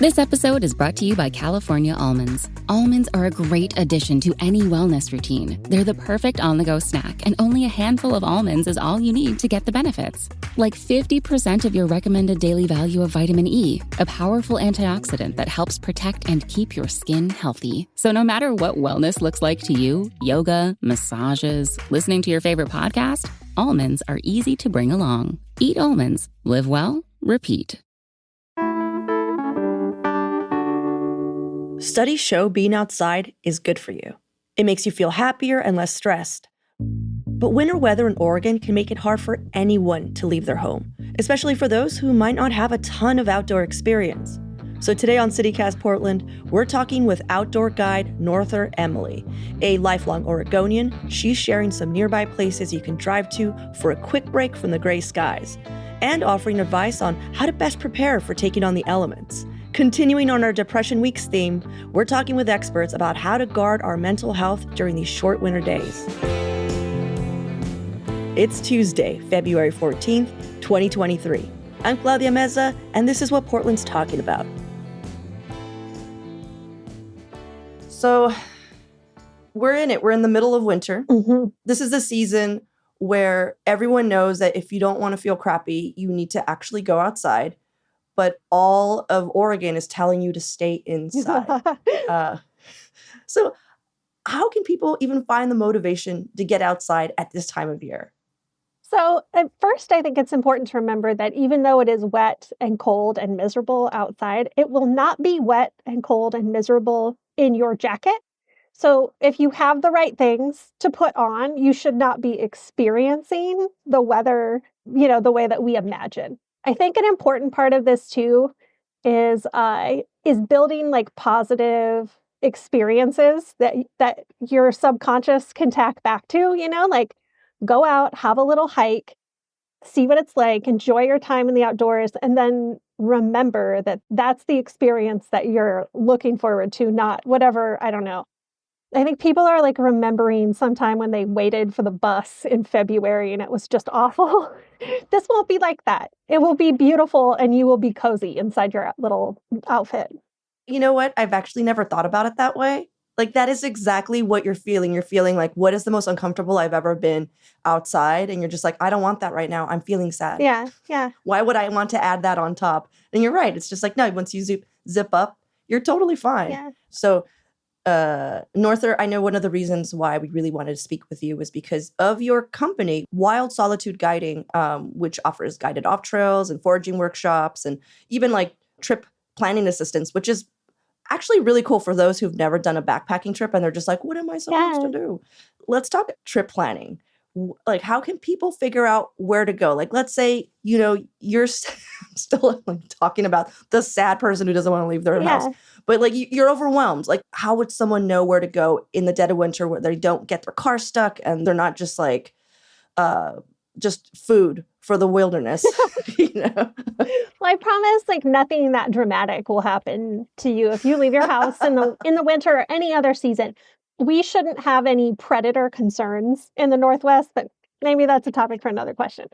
This episode is brought to you by California Almonds. Almonds are a great addition to any wellness routine. They're the perfect on-the-go snack, and only a handful of almonds is all you need to get the benefits. Like 50% of your recommended daily value of vitamin E, a powerful antioxidant that helps protect and keep your skin healthy. So no matter what wellness looks like to you, yoga, massages, listening to your favorite podcast, almonds are easy to bring along. Eat almonds. Live well. Repeat. Studies show being outside is good for you. It makes you feel happier and less stressed. But winter weather in Oregon can make it hard for anyone to leave their home, especially for those who might not have a ton of outdoor experience. So today on CityCast Portland, we're talking with outdoor guide Norther Emily, a lifelong Oregonian. She's sharing some nearby places you can drive to for a quick break from the gray skies, and offering advice on how to best prepare for taking on the elements. Continuing on our Depression Weeks theme, we're talking with experts about how to guard our mental health during these short winter days. It's Tuesday, February 14th, 2023. I'm Claudia Meza, and this is what Portland's talking about. So, we're in it. We're in the middle of winter. Mm-hmm. This is the season where everyone knows that if you don't want to feel crappy, you need to actually go outside. But all of Oregon is telling you to stay inside. So how can people even find the motivation to get outside at this time of year? So at first, I think it's important to remember that even though it is wet and cold and miserable outside, it will not be wet and cold and miserable in your jacket. So if you have the right things to put on, you should not be experiencing the weather, the way that we imagine. I think an important part of this too is building like positive experiences that your subconscious can tack back to, like go out, have a little hike, see what it's like, enjoy your time in the outdoors, and then remember that that's the experience that you're looking forward to, not whatever, I don't know. I think people are like remembering sometime when they waited for the bus in February and it was just awful. This won't be like that. It will be beautiful and you will be cozy inside your little outfit. You know what? I've actually never thought about it that way. Like that is exactly what you're feeling. You're feeling like, what is the most uncomfortable I've ever been outside? And you're just like, I don't want that right now. I'm feeling sad. Yeah. Why would I want to add that on top? And you're right. It's just like, no, once you zip up, you're totally fine. Yeah. So Norther, I know one of the reasons why we really wanted to speak with you was because of your company, Wild Solitude Guiding, which offers guided off trails and foraging workshops and even like trip planning assistance, which is actually really cool for those who've never done a backpacking trip and they're just like, what am I supposed to do? Let's talk trip planning. Like, how can people figure out where to go? Like, let's say, you're still like talking about the sad person who doesn't want to leave their house, but like you're overwhelmed. Like, how would someone know where to go in the dead of winter where they don't get their car stuck and they're not just like, just food for the wilderness, Well, I promise like nothing that dramatic will happen to you if you leave your house in the winter or any other season. We shouldn't have any predator concerns in the Northwest, but maybe that's a topic for another question.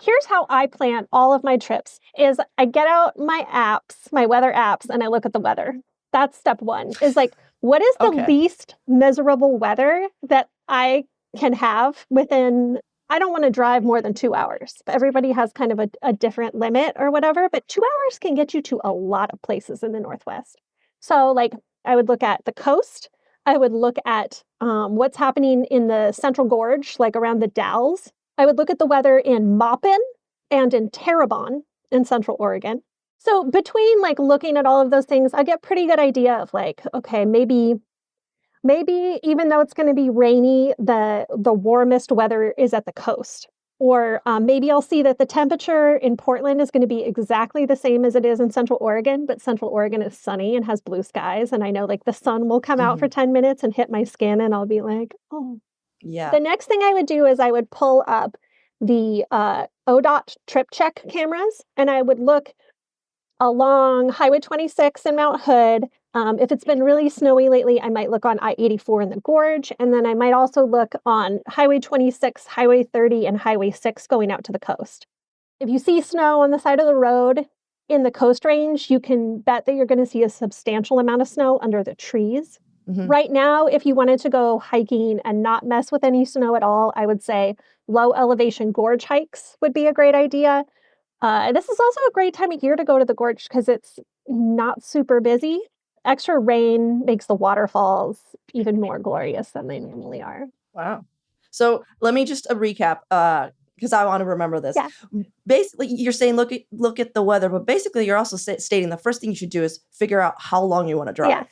Here's how I plan all of my trips is I get out my apps, my weather apps, and I look at the weather. That's step one, is like, what is the least miserable weather that I can have within, I don't want to drive more than 2 hours. Everybody has kind of a different limit or whatever, but 2 hours can get you to a lot of places in the Northwest. So like I would look at the coast. I would look at what's happening in the Central Gorge, like around the Dalles. I would look at the weather in Maupin and in Terrebonne in Central Oregon. So between like looking at all of those things, I get a pretty good idea of like, okay, maybe even though it's going to be rainy, the warmest weather is at the coast. Or maybe I'll see that the temperature in Portland is going to be exactly the same as it is in Central Oregon, but Central Oregon is sunny and has blue skies. And I know like the sun will come out for 10 minutes and hit my skin and I'll be like, oh. Yeah. The next thing I would do is I would pull up the ODOT trip check cameras and I would look along Highway 26 in Mount Hood. If it's been really snowy lately, I might look on I-84 in the Gorge. And then I might also look on Highway 26, Highway 30, and Highway 6 going out to the coast. If you see snow on the side of the road, in the Coast Range, you can bet that you're going to see a substantial amount of snow under the trees. Mhm. Right now, if you wanted to go hiking and not mess with any snow at all, I would say low elevation gorge hikes would be a great idea. This is also a great time of year to go to the gorge because it's not super busy. Extra rain makes the waterfalls even more glorious than they normally are. Wow. So let me just recap, because I want to remember this. Yeah. Basically, you're saying look at the weather, but basically you're also stating the first thing you should do is figure out how long you want to drive. Yeah.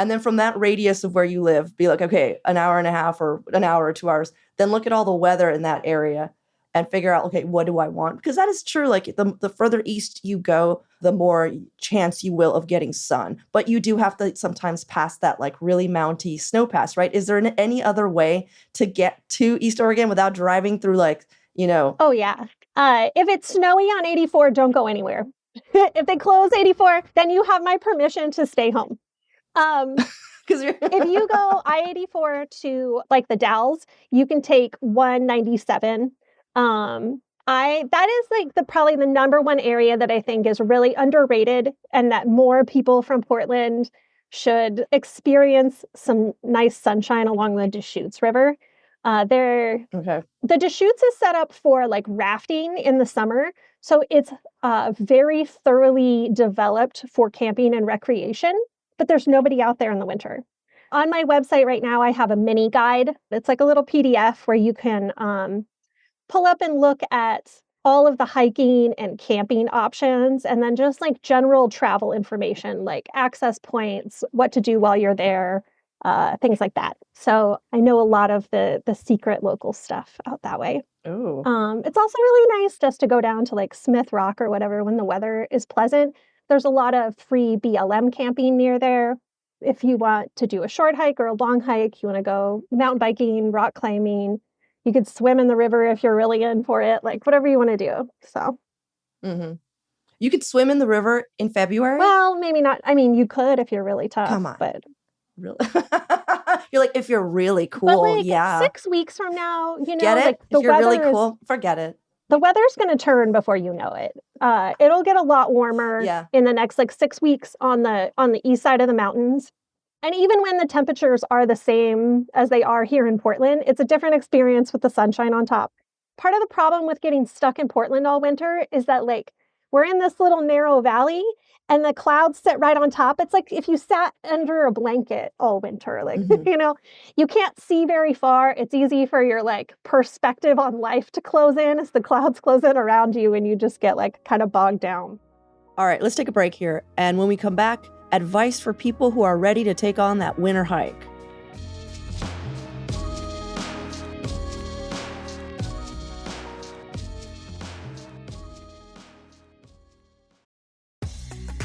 And then from that radius of where you live, be like, okay, an hour and a half or an hour or 2 hours. Then look at all the weather in that area and figure out, okay, what do I want? Because that is true. Like the further east you go, the more chance you will of getting sun. But you do have to sometimes pass that like really mounty snow pass, right? Is there any other way to get to East Oregon without driving through like, Oh, yeah. If it's snowy on 84, don't go anywhere. If they close 84, then you have my permission to stay home. because you're If you go I-84 to like the Dalles, you can take 197. That is like probably the number one area that I think is really underrated and that more people from Portland should experience some nice sunshine along the Deschutes River. okay. The Deschutes is set up for like rafting in the summer. So it's very thoroughly developed for camping and recreation, but there's nobody out there in the winter. On my website right now, I have a mini guide. It's like a little PDF where you can pull up and look at all of the hiking and camping options, and then just like general travel information, like access points, what to do while you're there, things like that. So I know a lot of the secret local stuff out that way. Oh. It's also really nice just to go down to like Smith Rock or whatever when the weather is pleasant. There's a lot of free BLM camping near there. If you want to do a short hike or a long hike, you want to go mountain biking, rock climbing, you could swim in the river if you're really in for it, like whatever you want to do. So, You could swim in the river in February? well, maybe not. I mean, you could if you're really tough. Come on. But Really? You're like, if you're really cool, but like yeah. 6 weeks from now, Get it? like the If you're really weather is cool, forget it. the weather's going to turn before you know it. It'll get a lot warmer Yeah. in the next like 6 weeks on the east side of the mountains. And even when the temperatures are the same as they are here in Portland, it's a different experience with the sunshine on top. Part of the problem with getting stuck in Portland all winter is that like we're in this little narrow valley and the clouds sit right on top. It's like if you sat under a blanket all winter, like, you can't see very far. It's easy for your like perspective on life to close in as the clouds close in around you and you just get like kind of bogged down. All right, let's take a break here. And when we come back, advice for people who are ready to take on that winter hike.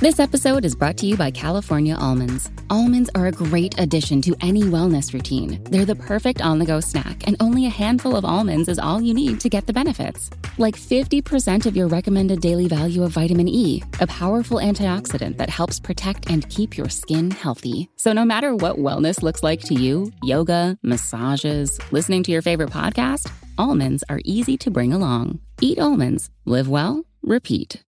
This episode is brought to you by California Almonds. Almonds are a great addition to any wellness routine. They're the perfect on-the-go snack, and only a handful of almonds is all you need to get the benefits. Like 50% of your recommended daily value of vitamin E, a powerful antioxidant that helps protect and keep your skin healthy. So no matter what wellness looks like to you, yoga, massages, listening to your favorite podcast, almonds are easy to bring along. Eat almonds. Live well. Repeat.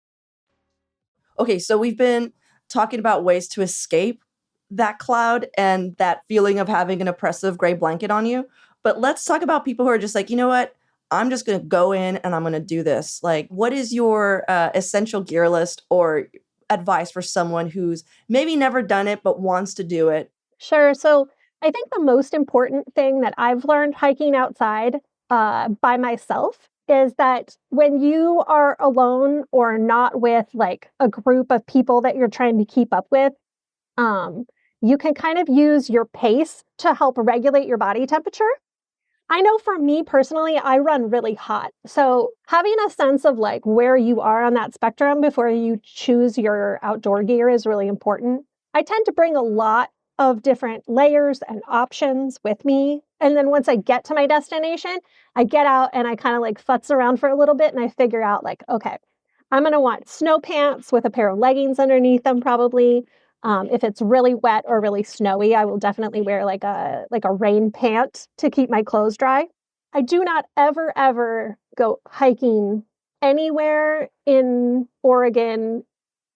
Okay, so we've been talking about ways to escape that cloud and that feeling of having an oppressive gray blanket on you. But let's talk about people who are just like, you know what? I'm just going to go in and I'm going to do this. Like, what is your essential gear list or advice for someone who's maybe never done it but wants to do it? Sure. So I think the most important thing that I've learned hiking outside by myself is that when you are alone or not with like a group of people that you're trying to keep up with, you can kind of use your pace to help regulate your body temperature. I know for me personally, I run really hot. So having a sense of like where you are on that spectrum before you choose your outdoor gear is really important. I tend to bring a lot of different layers and options with me. And then once I get to my destination, I get out and I kind of like futz around for a little bit and I figure out like, okay, I'm going to want snow pants with a pair of leggings underneath them probably. If it's really wet or really snowy, I will definitely wear like a rain pant to keep my clothes dry. I do not ever go hiking anywhere in Oregon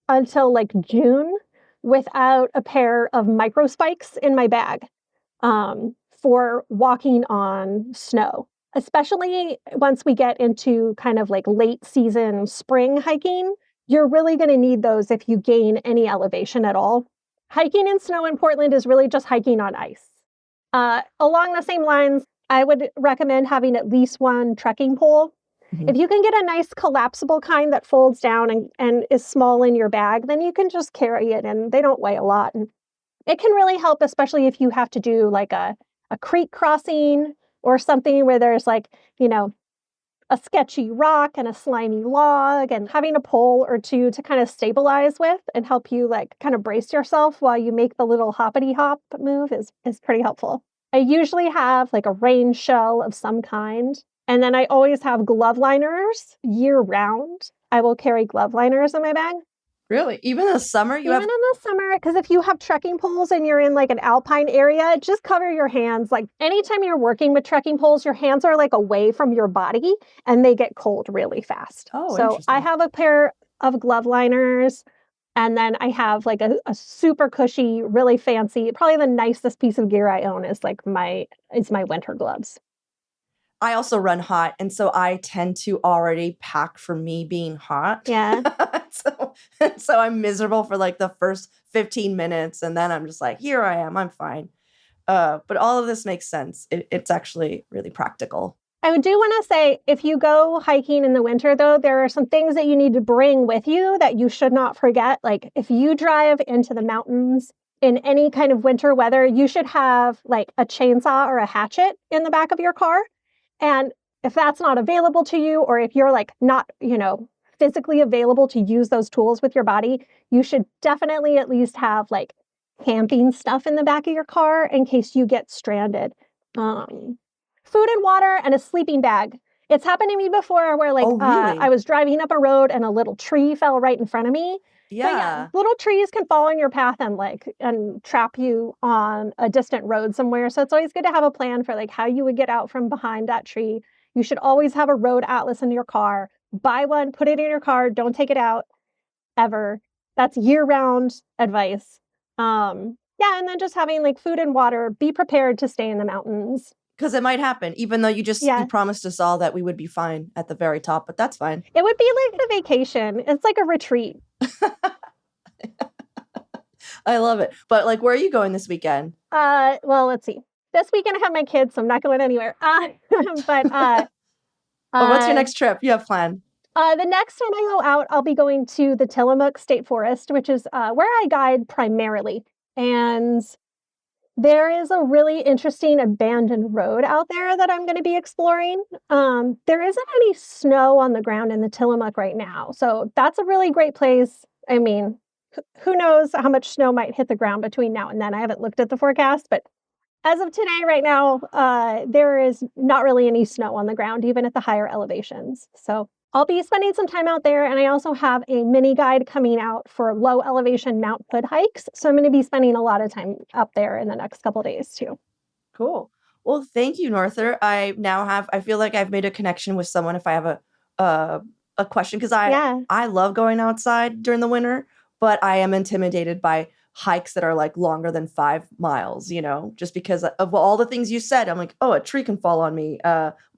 until like June without a pair of micro spikes in my bag for walking on snow. Especially once we get into kind of like late season spring hiking, you're really going to need those if you gain any elevation at all. Hiking in snow in Portland is really just hiking on ice. Along the same lines, I would recommend having at least one trekking pole. Mm-hmm. If you can get a nice collapsible kind that folds down and is small in your bag, then you can just carry it and they don't weigh a lot. And it can really help, especially if you have to do like a creek crossing or something where there's like, you know, a sketchy rock and a slimy log, and having a pole or two to kind of stabilize with and help you like kind of brace yourself while you make the little hoppity hop move is pretty helpful. I usually have like a rain shell of some kind. And then I always have glove liners year round. I will carry glove liners in my bag. Really? Even in the summer? Even in the summer, because if you have trekking poles and you're in like an alpine area, just cover your hands. Like anytime you're working with trekking poles, your hands are like away from your body and they get cold really fast. Oh, so I have a pair of glove liners, and then I have like a super cushy, really fancy, probably the nicest piece of gear I own is like my winter gloves. I also run hot, and so I tend to already pack for me being hot. Yeah. So I'm miserable for like the first 15 minutes, and then I'm just like, here I am, I'm fine. But all of this makes sense. It's actually really practical. I do want to say, if you go hiking in the winter, though, there are some things that you need to bring with you that you should not forget. Like if you drive into the mountains in any kind of winter weather, you should have like a chainsaw or a hatchet in the back of your car. And if that's not available to you, or if you're like not, physically available to use those tools with your body, you should definitely at least have like camping stuff in the back of your car in case you get stranded. Food and water and a sleeping bag. It's happened to me before where like, really? I was driving up a road and a little tree fell right in front of me. Yeah. Little trees can fall in your path and trap you on a distant road somewhere. So it's always good to have a plan for like how you would get out from behind that tree. You should always have a road atlas in your car. Buy one, put it in your car. Don't take it out ever. That's year-round advice. And then just having like food and water. Be prepared to stay in the mountains. Because it might happen, even though you promised us all that we would be fine at the very top, but that's fine. It would be like a vacation. It's like a retreat. I love it. But like, where are you going this weekend? Well, let's see. This weekend I have my kids, so I'm not going anywhere. But what's your next trip you have planned? The next time I go out, I'll be going to the Tillamook State Forest, which is where I guide primarily. And there is a really interesting abandoned road out there that I'm going to be exploring. There isn't any snow on the ground in the Tillamook right now. So that's a really great place. I mean, who knows how much snow might hit the ground between now and then. I haven't looked at the forecast, but as of today, right now, there is not really any snow on the ground, even at the higher elevations. So I'll be spending some time out there, and I also have a mini guide coming out for low elevation Mount Hood hikes. So I'm going to be spending a lot of time up there in the next couple of days too. Cool. Well, thank you, Norther. I feel like I've made a connection with someone if I have a question, because I love going outside during the winter, but I am intimidated by hikes that are like longer than 5 miles, just because of all the things you said. I'm like, oh, a tree can fall on me.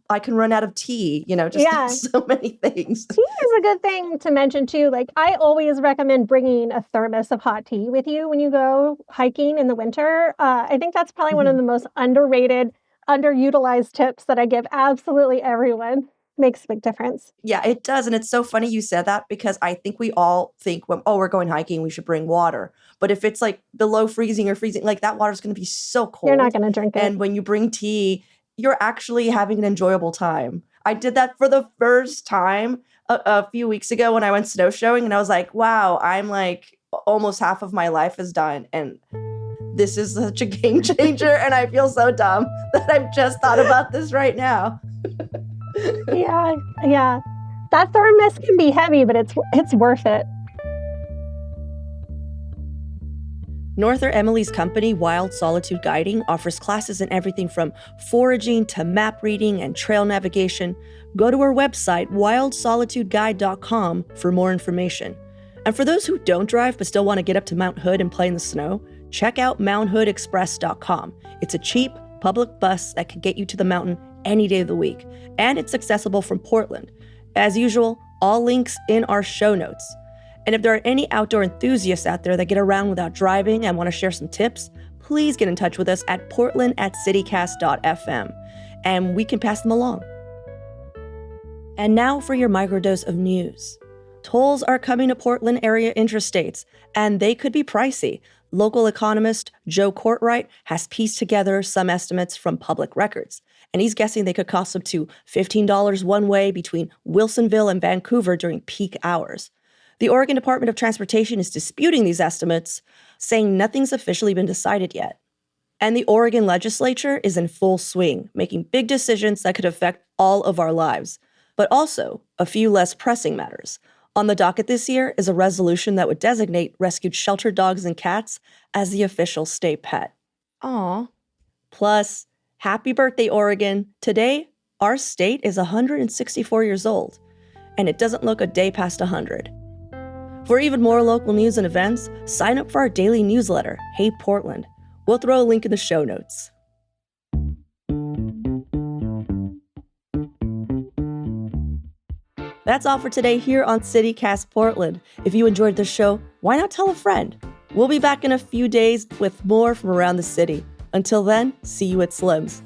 I can run out of tea, so many things. Tea is a good thing to mention too. Like I always recommend bringing a thermos of hot tea with you when you go hiking in the winter. I think that's probably one of the most underrated, underutilized tips that I give absolutely everyone. Makes a big difference. Yeah, it does. And it's so funny you said that, because I think we all think when, we're going hiking, we should bring water. But if it's like below freezing or freezing, like that water's going to be so cold. You're not going to drink it. And when you bring tea, you're actually having an enjoyable time. I did that for the first time a few weeks ago when I went snowshoeing, and I was like, wow, I'm like almost half of my life is done. And this is such a game changer. And I feel so dumb that I've just thought about this right now. Yeah. That thermos can be heavy, but it's worth it. Norther Emily's company, Wild Solitude Guiding, offers classes in everything from foraging to map reading and trail navigation. Go to our website, wildsolitudeguide.com, for more information. And for those who don't drive but still want to get up to Mount Hood and play in the snow, check out mounthoodexpress.com. It's a cheap public bus that can get you to the mountain any day of the week, and it's accessible from Portland. As usual, all links in our show notes. And if there are any outdoor enthusiasts out there that get around without driving and want to share some tips, please get in touch with us at portland@citycast.fm, and we can pass them along. And now for your microdose of news. Tolls are coming to Portland area interstates, and they could be pricey. Local economist Joe Courtwright has pieced together some estimates from public records, and he's guessing they could cost up to $15 one way between Wilsonville and Vancouver during peak hours. The Oregon Department of Transportation is disputing these estimates, saying nothing's officially been decided yet. And the Oregon legislature is in full swing, making big decisions that could affect all of our lives, but also a few less pressing matters. On the docket this year is a resolution that would designate rescued shelter dogs and cats as the official state pet. Aw. Plus, happy birthday, Oregon. Today, our state is 164 years old, and it doesn't look a day past 100. For even more local news and events, sign up for our daily newsletter, Hey Portland. We'll throw a link in the show notes. That's all for today here on CityCast Portland. If you enjoyed the show, why not tell a friend? We'll be back in a few days with more from around the city. Until then, see you at Slim's.